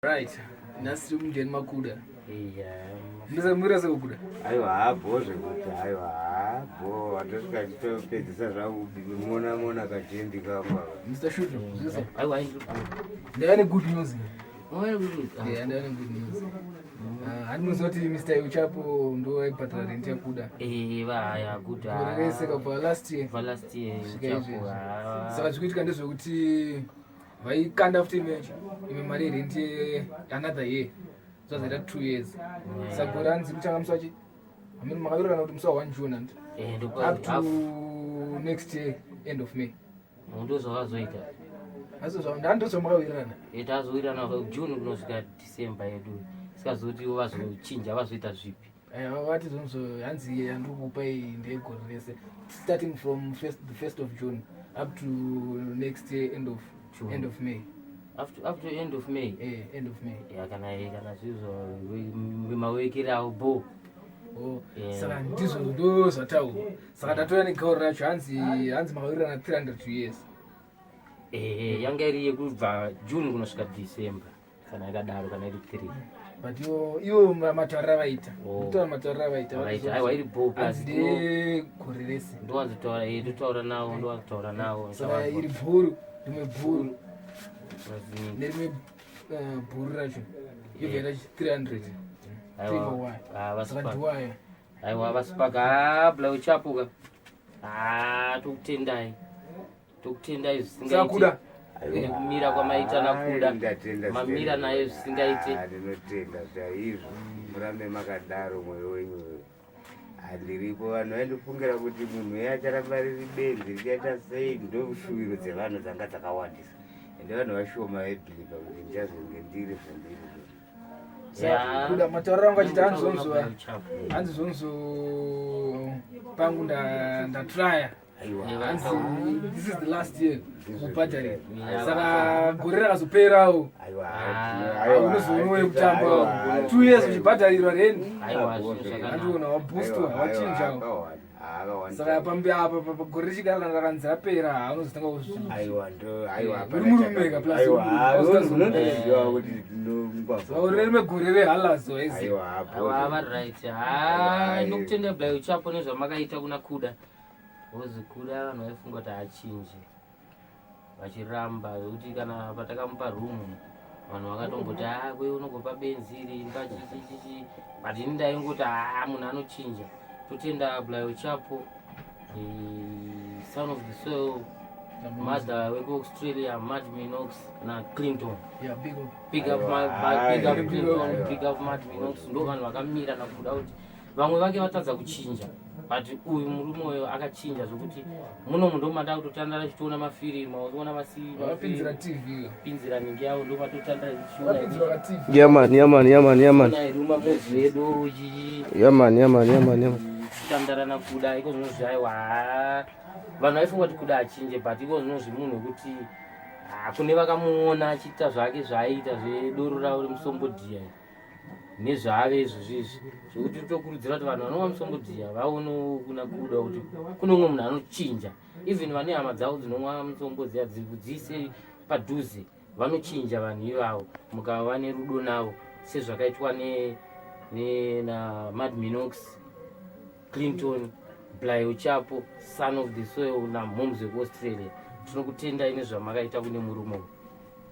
Right. Nasi mjeni makuda. Yeah. Ndisa mwira se kuda. Aiwa boze kuti aiwa bo atosika chitopedzisa zvangu mona kajendi kamba. Mr. Shooter. Aiwa Ndiyani good news. Oya good. Yeah, ndiyani good news. Handinozoti Mr. Uchapo ndo aipatara rent yakuda. Vaya good. Kurekeseka for last year. For last year Uchapo. Saka zvikuitika ndezvekuti vaikanda futi imwe mari yerent another year. Zvazoita 2 years. Saka gore hanzi kuchanga musi wachi. Hamene makavirirana kuti musi wa 1 June and up to next year end of May. Ndozvazoita. Azvo ndandozvamakavirirana. Tazowirirana June kunosvika December yedu. Sikazoti vazochinja vazoita zvipi. Vati zonzo hanzi yandikupai ndegore rese starting from the 1st of June up to next year end of May. After end of May. End of May. Yeah, kana zvizo vimawekera avo bo. Saka ndizvo ndo zvataurwa. Saka tatora negauro racho hanzi makawirirana 302 years. Yanga iri yekubva June kunosvika December. Kana yakadaro kana iri 3. But iwo mataurira vaita. Kutora mataurira vaita. Aiwa iri bo plus gore rese. Ndo wanzotaura totaura nawo ndo wanzotaura nawo. Saka iri bhuru rimwe bhuru. Nerimwe bhuru racho yobvera 300. Aiwa vasipaka bla uchapuka. Tokutendai zvisingaita. Kumira kwamaita nakuda. Mamira naye zvisingaite. Ndinotenda chaizvo. Murambe makadaro mwoyo wenyu. Handiripo vanhu vaindofungira kuti munhu yacharamba riri benzi richaita sei ndoshuwiro dzevanhu dzanga dzakawandisa. Ende vanhu vashoma vaibhiliva kuti ndichazonge ndiri zvandiri. Kuda matauriro angu achiti hanzi zonzo pangu ndatraya. Hanzi this is the last year kubhadhari. Saka gore rakazoperawo unozoonowe kutamba 2 years uchibhadharirwa rent. Handiona wabhustwa wachinjawo. Saka pambi apa gore richigara kana rakanzi rapera haunozotanga uri murumeka plus unondoziva kuti rimwe gore rehalazo right. Ndokutenda bla uchapo nezvamakaita kuna kuda. Ozi kuda vanhu vaifunga kuti achinje vachiramba kuti kana patakamupa rumu vanhu vakatomboti kwe unogopa benzi rimba chichichichi but ini ndaingoti munhu anochinja. Totenda bla uchapo son of the soil mother wekuaustralia Matt Minox na Clinton. Big up Clinton, big up Matt Minox. Ndo vanhu vakamira nakuda kuti vamwe vake vatadza kuchinja but uyu murume uyo akachinja zvokuti muno ndo manda kutotandara chitoona mafirimu unoona mapinzira TV pinzira ningi yavo ndo matotandara chiona yaman ruma mezvedu yaman tandara nakuda iko zvinozvaiwa vanhu vaifunga kuti kuda achinje but iko zvinozvi munhu kuti kune vakamuona achiita zvake zvaaita zvedoro ravo remusombodhiya nezvaave izvozvizvi zvokuti tokurudzira kuti vanhu vanova musombodhiya vaonewo kuna kuda kuti kune umwe munhu anochinja even vane hama dzavo dzinomwa musombodhiya dzise padhuze vanochinja vanhu ivavo mukava vane rudo navo sezvakaitwa na Matt Minox, Clinton, Bla Uchapo, son of the soil na moms wekuAustralia. Tinokutendai nezvamakaita kune murume.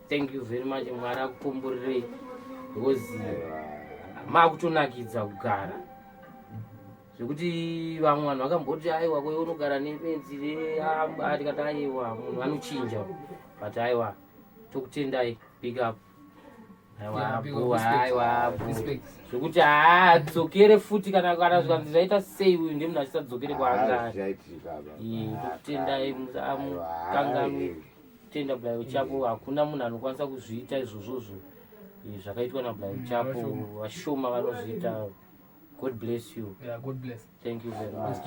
Thank you very much. Mwari akukomborerei because makutonakidza kugara zvekuti vamwe vanhu vakamboti aiwa kwe unogara nebenzi tikati aiwa munhu anochinja but aiwa tokutendai big up aiwa zvekuti dzokere futi kana zvikanzi zvaita sei uyu ndiye munhu achitadzokere kwaanga tokutendai musamukanganwi tenda Bla Uchapo hakuna munhu anokwanisa kuzviita izvozvozvo zvakaitwa naBla Uchapo vashoma vanozviita. God bless you. God bless. Thank you very much.